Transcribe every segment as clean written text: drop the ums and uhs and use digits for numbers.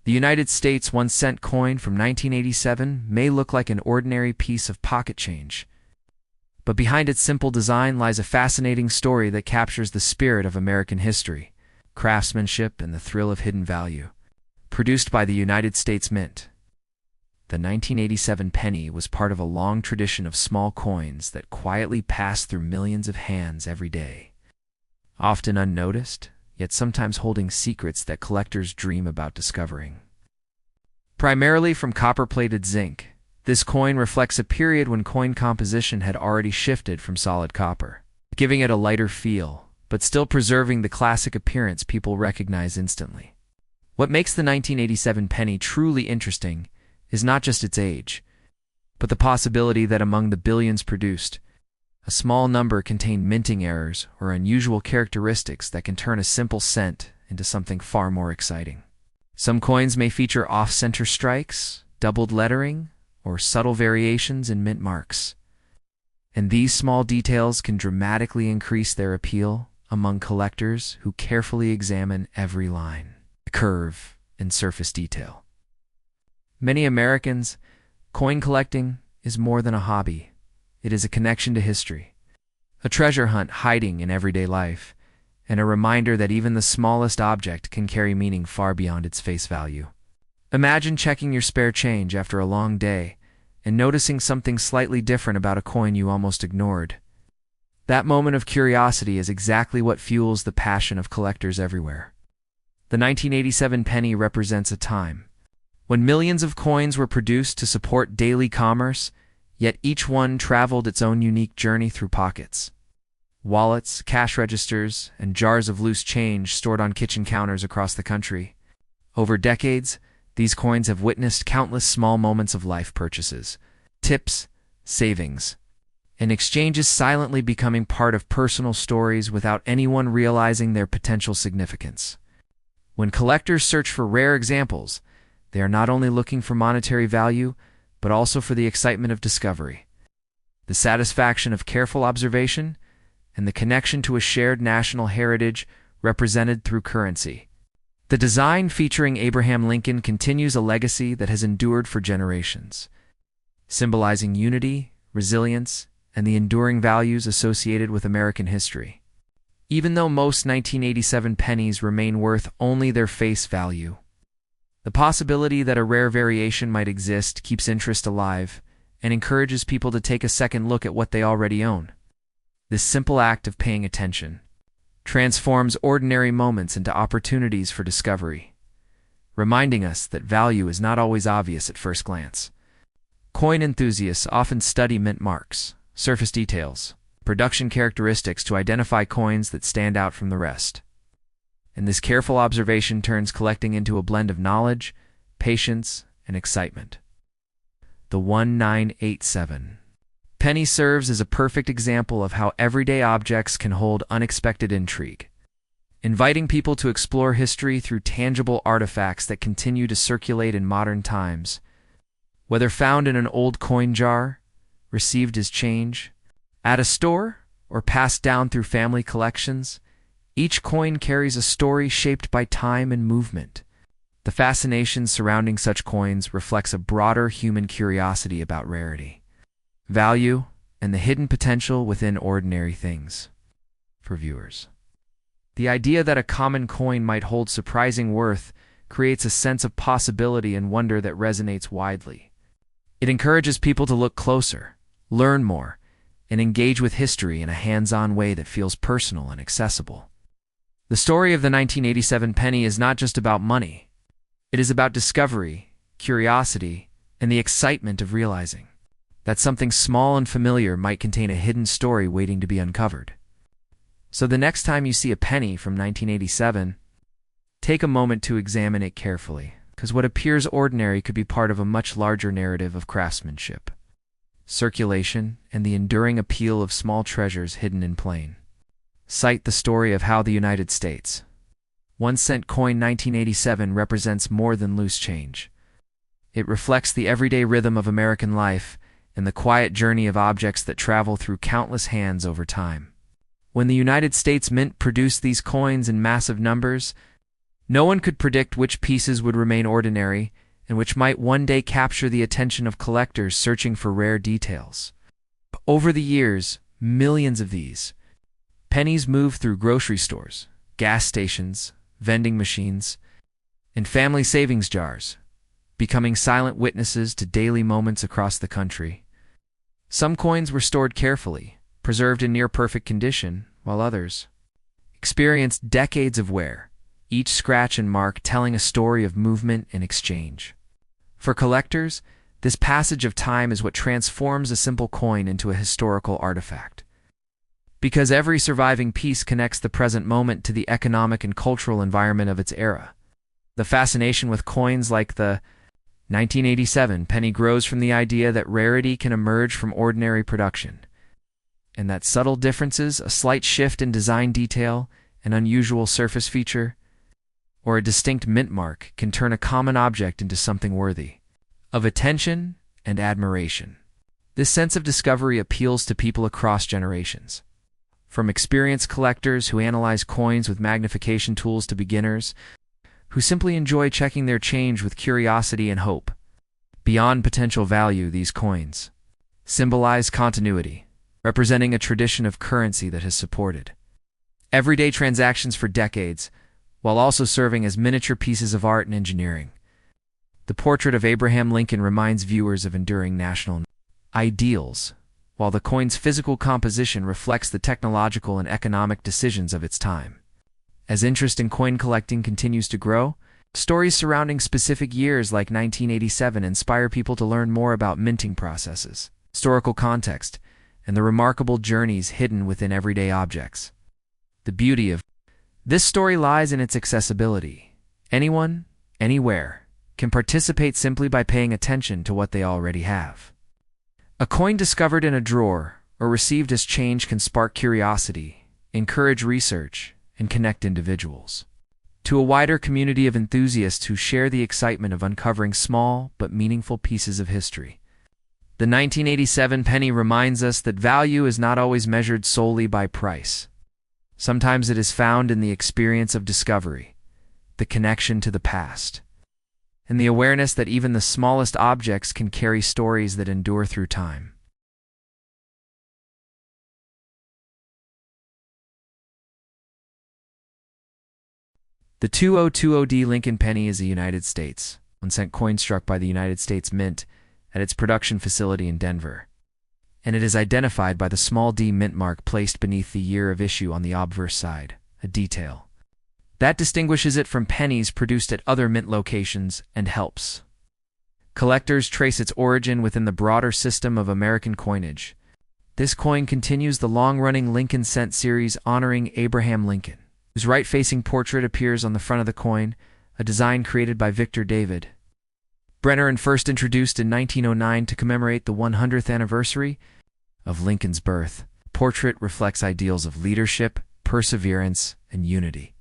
The United States 1-cent coin from 1987 may look like an ordinary piece of pocket change, but behind its simple design lies a fascinating story that captures the spirit of American history, craftsmanship, and the thrill of hidden value. Produced by the United States Mint, the 1987 penny was part of a long tradition of small coins that quietly passed through millions of hands every day. Often unnoticed, yet sometimes holding secrets that collectors dream about discovering. Primarily from copper-plated zinc, this coin reflects a period when coin composition had already shifted from solid copper, giving it a lighter feel, but still preserving the classic appearance people recognize instantly. What makes the 1987 penny truly interesting is not just its age, but the possibility that among the billions produced, a small number contain minting errors or unusual characteristics that can turn a simple cent into something far more exciting. Some coins may feature off-center strikes, doubled lettering, or subtle variations in mint marks. And these small details can dramatically increase their appeal among collectors who carefully examine every line, curve, and surface detail. Many Americans, coin collecting is more than a hobby. It is a connection to history, a treasure hunt hiding in everyday life, and a reminder that even the smallest object can carry meaning far beyond its face value. Imagine checking your spare change after a long day and noticing something slightly different about a coin you almost ignored. That moment of curiosity is exactly what fuels the passion of collectors everywhere. The 1987 penny represents a time when millions of coins were produced to support daily commerce, yet each one traveled its own unique journey through pockets. Wallets, cash registers, and jars of loose change stored on kitchen counters across the country. Over decades, these coins have witnessed countless small moments of life purchases, tips, savings, and exchanges silently becoming part of personal stories without anyone realizing their potential significance. When collectors search for rare examples, they are not only looking for monetary value, but also for the excitement of discovery, the satisfaction of careful observation, and the connection to a shared national heritage represented through currency. The design featuring Abraham Lincoln continues a legacy that has endured for generations, symbolizing unity, resilience, and the enduring values associated with American history. Even though most 1987 pennies remain worth only their face value, the possibility that a rare variation might exist keeps interest alive and encourages people to take a second look at what they already own. This simple act of paying attention transforms ordinary moments into opportunities for discovery, reminding us that value is not always obvious at first glance. Coin enthusiasts often study mint marks, surface details, production characteristics to identify coins that stand out from the rest. And this careful observation turns collecting into a blend of knowledge, patience, and excitement. The 1987 penny serves as a perfect example of how everyday objects can hold unexpected intrigue, inviting people to explore history through tangible artifacts that continue to circulate in modern times. Whether found in an old coin jar, received as change, at a store, or passed down through family collections, each coin carries a story shaped by time and movement. The fascination surrounding such coins reflects a broader human curiosity about rarity, value, and the hidden potential within ordinary things. For viewers, the idea that a common coin might hold surprising worth creates a sense of possibility and wonder that resonates widely. It encourages people to look closer, learn more, and engage with history in a hands-on way that feels personal and accessible. The story of the 1987 penny is not just about money. It is about discovery, curiosity, and the excitement of realizing that something small and familiar might contain a hidden story waiting to be uncovered. So the next time you see a penny from 1987, take a moment to examine it carefully, because what appears ordinary could be part of a much larger narrative of craftsmanship, circulation, and the enduring appeal of small treasures hidden in plain sight. The story of how the United States 1-cent coin 1987 represents more than loose change. It reflects the everyday rhythm of American life and the quiet journey of objects that travel through countless hands over time. When the United States Mint produced these coins in massive numbers, No one could predict which pieces would remain ordinary and which might one day capture the attention of collectors searching for rare details. Over the years, millions of these pennies moved through grocery stores, gas stations, vending machines, and family savings jars, becoming silent witnesses to daily moments across the country. Some coins were stored carefully, preserved in near-perfect condition, while others experienced decades of wear, each scratch and mark telling a story of movement and exchange. For collectors, this passage of time is what transforms a simple coin into a historical artifact. Because every surviving piece connects the present moment to the economic and cultural environment of its era. The fascination with coins like the 1987 penny grows from the idea that rarity can emerge from ordinary production, and that subtle differences, a slight shift in design detail, an unusual surface feature, or a distinct mint mark can turn a common object into something worthy of attention and admiration. This sense of discovery appeals to people across generations. From experienced collectors who analyze coins with magnification tools to beginners who simply enjoy checking their change with curiosity and hope. Beyond potential value, these coins symbolize continuity, representing a tradition of currency that has supported everyday transactions for decades, while also serving as miniature pieces of art and engineering. The portrait of Abraham Lincoln reminds viewers of enduring national ideals, while the coin's physical composition reflects the technological and economic decisions of its time. As interest in coin collecting continues to grow, stories surrounding specific years like 1987 inspire people to learn more about minting processes, historical context, and the remarkable journeys hidden within everyday objects. The beauty of this story lies in its accessibility. Anyone, anywhere, can participate simply by paying attention to what they already have. A coin discovered in a drawer or received as change can spark curiosity, encourage research, and connect individuals to a wider community of enthusiasts who share the excitement of uncovering small but meaningful pieces of history. The 1987 penny reminds us that value is not always measured solely by price. Sometimes it is found in the experience of discovery, the connection to the past, and the awareness that even the smallest objects can carry stories that endure through time. The 2020 Lincoln penny is a United States 1-cent coin struck by the United States Mint at its production facility in Denver, and it is identified by the small d mint mark placed beneath the year of issue on the obverse side, a detail that distinguishes it from pennies produced at other mint locations and helps collectors trace its origin within the broader system of American coinage. This coin continues the long-running Lincoln Cent series honoring Abraham Lincoln, whose right-facing portrait appears on the front of the coin, a design created by Victor David Brenner and first introduced in 1909 to commemorate the 100th anniversary of Lincoln's birth. The portrait reflects ideals of leadership, perseverance, and unity,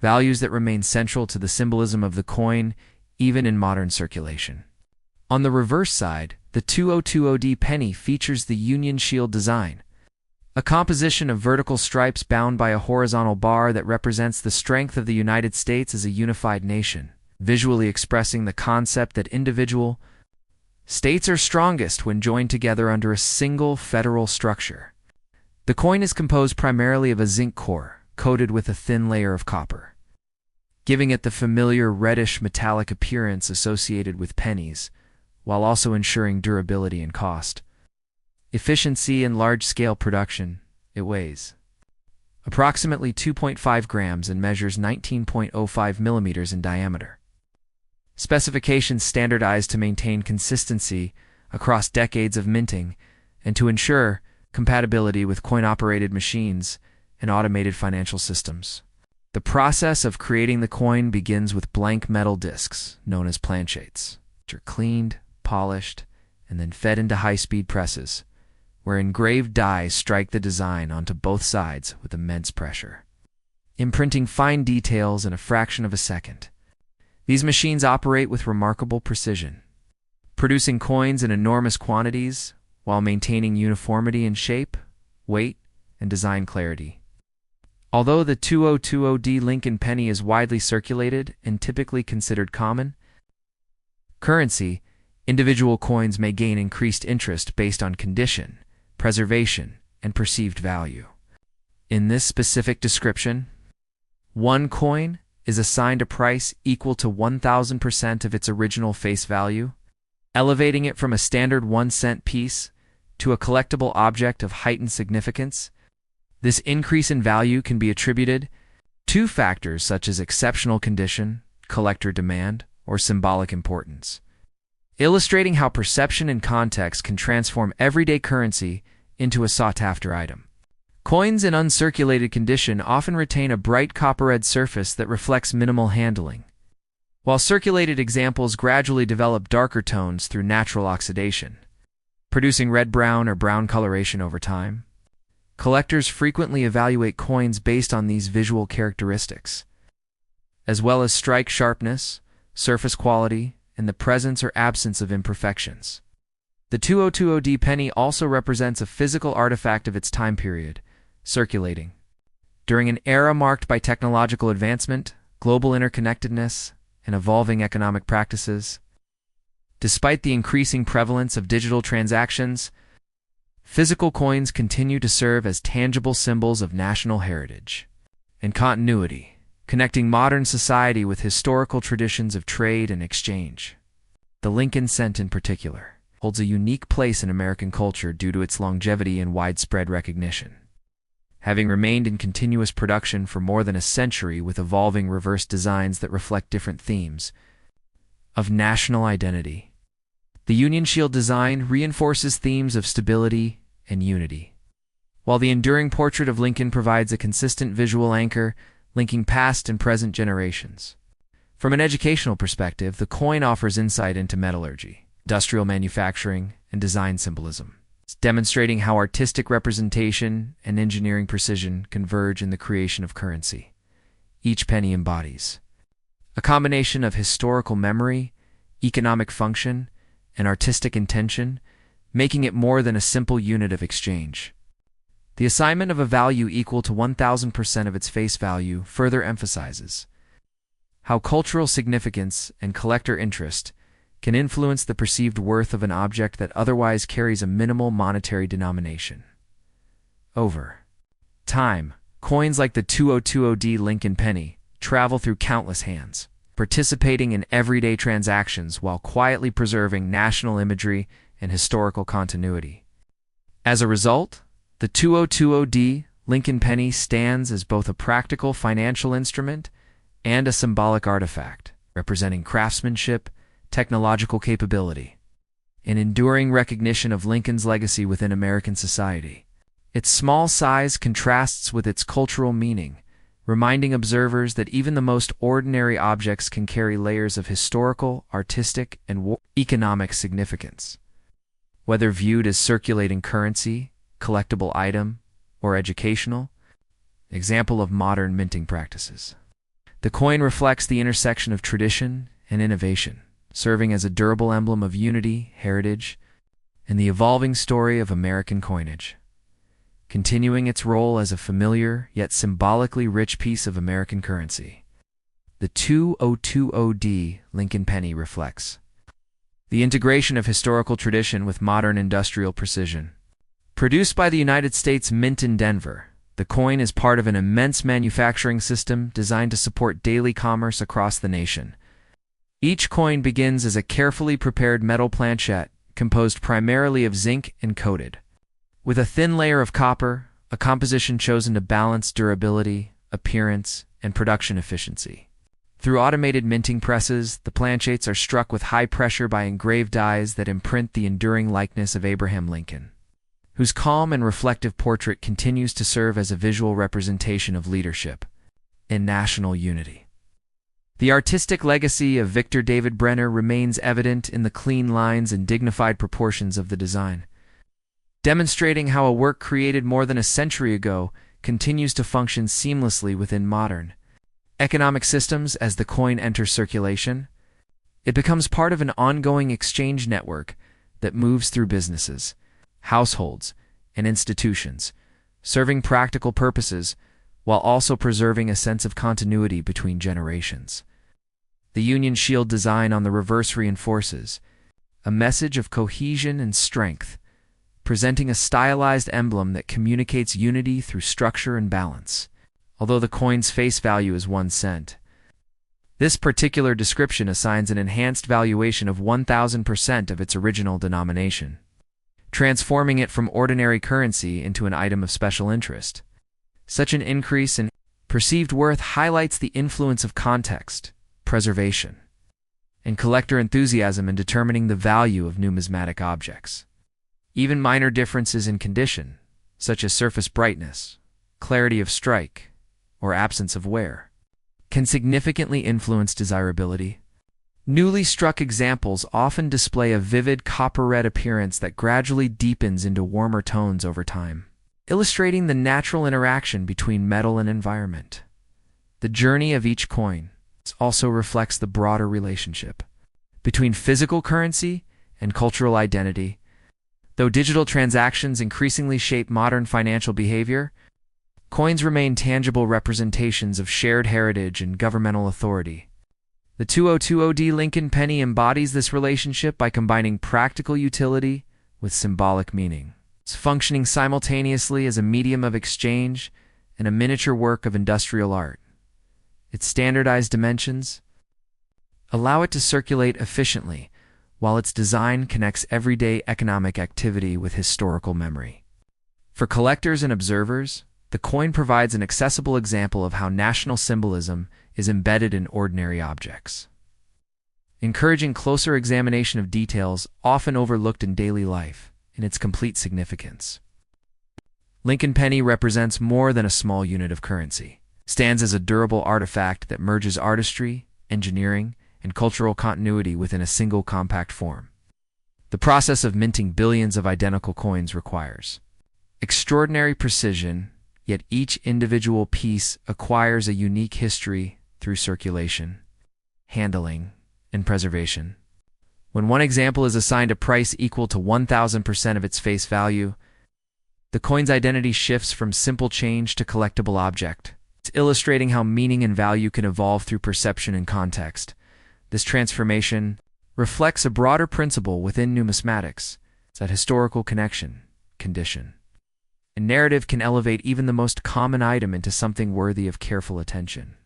values that remain central to the symbolism of the coin even in modern circulation. On the reverse side, the 2020 penny features the Union Shield design, a composition of vertical stripes bound by a horizontal bar that represents the strength of the United States as a unified nation, visually expressing the concept that individual states are strongest when joined together under a single federal structure. The coin is composed primarily of a zinc core, coated with a thin layer of copper, giving it the familiar reddish metallic appearance associated with pennies, while also ensuring durability and cost efficiency in large-scale production. It weighs approximately 2.5 grams and measures 19.05 millimeters in diameter. Specifications standardized to maintain consistency across decades of minting and to ensure compatibility with coin-operated machines and automated financial systems. The process of creating the coin begins with blank metal discs, known as planchettes, which are cleaned, polished, and then fed into high-speed presses, where engraved dies strike the design onto both sides with immense pressure, imprinting fine details in a fraction of a second. These machines operate with remarkable precision, producing coins in enormous quantities while maintaining uniformity in shape, weight, and design clarity. Although the 2020 Lincoln penny is widely circulated and typically considered common currency, individual coins may gain increased interest based on condition, preservation, and perceived value. In this specific description, one coin is assigned a price equal to 1,000% of its original face value, elevating it from a standard 1-cent piece to a collectible object of heightened significance. This increase in value can be attributed to factors such as exceptional condition, collector demand, or symbolic importance, illustrating how perception and context can transform everyday currency into a sought-after item. Coins in uncirculated condition often retain a bright copper-red surface that reflects minimal handling, while circulated examples gradually develop darker tones through natural oxidation, producing red-brown or brown coloration over time. Collectors frequently evaluate coins based on these visual characteristics, as well as strike sharpness, surface quality, and the presence or absence of imperfections. The 2020 penny also represents a physical artifact of its time period, circulating during an era marked by technological advancement, global interconnectedness, and evolving economic practices. Despite the increasing prevalence of digital transactions, physical coins continue to serve as tangible symbols of national heritage and continuity, connecting modern society with historical traditions of trade and exchange. The Lincoln cent in particular holds a unique place in American culture due to its longevity and widespread recognition. Having remained in continuous production for more than a century with evolving reverse designs that reflect different themes of national identity, the Union Shield design reinforces themes of stability and unity, while the enduring portrait of Lincoln provides a consistent visual anchor linking past and present generations. From an educational perspective, the coin offers insight into metallurgy, industrial manufacturing, and design symbolism, demonstrating how artistic representation and engineering precision converge in the creation of currency. Each penny embodies a combination of historical memory, economic function, and artistic intention, making it more than a simple unit of exchange. The assignment of a value equal to 1,000% of its face value further emphasizes how cultural significance and collector interest can influence the perceived worth of an object that otherwise carries a minimal monetary denomination. Over time, coins like the 2020 Lincoln penny travel through countless hands, participating in everyday transactions while quietly preserving national imagery and historical continuity. As a result, the 2020 Lincoln penny stands as both a practical financial instrument and a symbolic artifact, representing craftsmanship, technological capability, an enduring recognition of Lincoln's legacy within American society. Its small size contrasts with its cultural meaning, reminding observers that even the most ordinary objects can carry layers of historical, artistic, and economic significance. Whether viewed as circulating currency, collectible item, or educational, example of modern minting practices. The coin reflects the intersection of tradition and innovation, serving as a durable emblem of unity, heritage, and the evolving story of American coinage, continuing its role as a familiar yet symbolically rich piece of American currency. The 2020 Lincoln penny reflects the integration of historical tradition with modern industrial precision. Produced by the United States Mint in Denver, the coin is part of an immense manufacturing system designed to support daily commerce across the nation. Each coin begins as a carefully prepared metal planchette composed primarily of zinc and coated with a thin layer of copper, a composition chosen to balance durability, appearance, and production efficiency. Through automated minting presses, the planchettes are struck with high pressure by engraved dies that imprint the enduring likeness of Abraham Lincoln, whose calm and reflective portrait continues to serve as a visual representation of leadership and national unity. The artistic legacy of Victor David Brenner remains evident in the clean lines and dignified proportions of the design, demonstrating how a work created more than a century ago continues to function seamlessly within modern economic systems. As the coin enters circulation, it becomes part of an ongoing exchange network that moves through businesses, households, and institutions, serving practical purposes while also preserving a sense of continuity between generations. The Union Shield design on the reverse reinforces a message of cohesion and strength, presenting a stylized emblem that communicates unity through structure and balance. Although the coin's face value is 1 cent, this particular description assigns an enhanced valuation of 1,000% of its original denomination, transforming it from ordinary currency into an item of special interest. Such an increase in perceived worth highlights the influence of context, preservation, and collector enthusiasm in determining the value of numismatic objects. Even minor differences in condition, such as surface brightness, clarity of strike, or absence of wear, can significantly influence desirability. Newly struck examples often display a vivid copper-red appearance that gradually deepens into warmer tones over time, illustrating the natural interaction between metal and environment. The journey of each coin also reflects the broader relationship between physical currency and cultural identity. Though digital transactions increasingly shape modern financial behavior, coins remain tangible representations of shared heritage and governmental authority. The 2020 Lincoln penny embodies this relationship by combining practical utility with symbolic meaning. It's functioning simultaneously as a medium of exchange and a miniature work of industrial art. Its standardized dimensions allow it to circulate efficiently, while its design connects everyday economic activity with historical memory. For collectors and observers, the coin provides an accessible example of how national symbolism is embedded in ordinary objects, encouraging closer examination of details often overlooked in daily life in its complete significance. Lincoln penny represents more than a small unit of currency. It stands as a durable artifact that merges artistry, engineering, and cultural continuity within a single compact form. The process of minting billions of identical coins requires extraordinary precision, yet each individual piece acquires a unique history through circulation, handling, and preservation. When one example is assigned a price equal to 1,000% of its face value, the coin's identity shifts from simple change to collectible object. It's illustrating how meaning and value can evolve through perception and context. This transformation reflects a broader principle within numismatics, that historical connection, condition, and narrative can elevate even the most common item into something worthy of careful attention.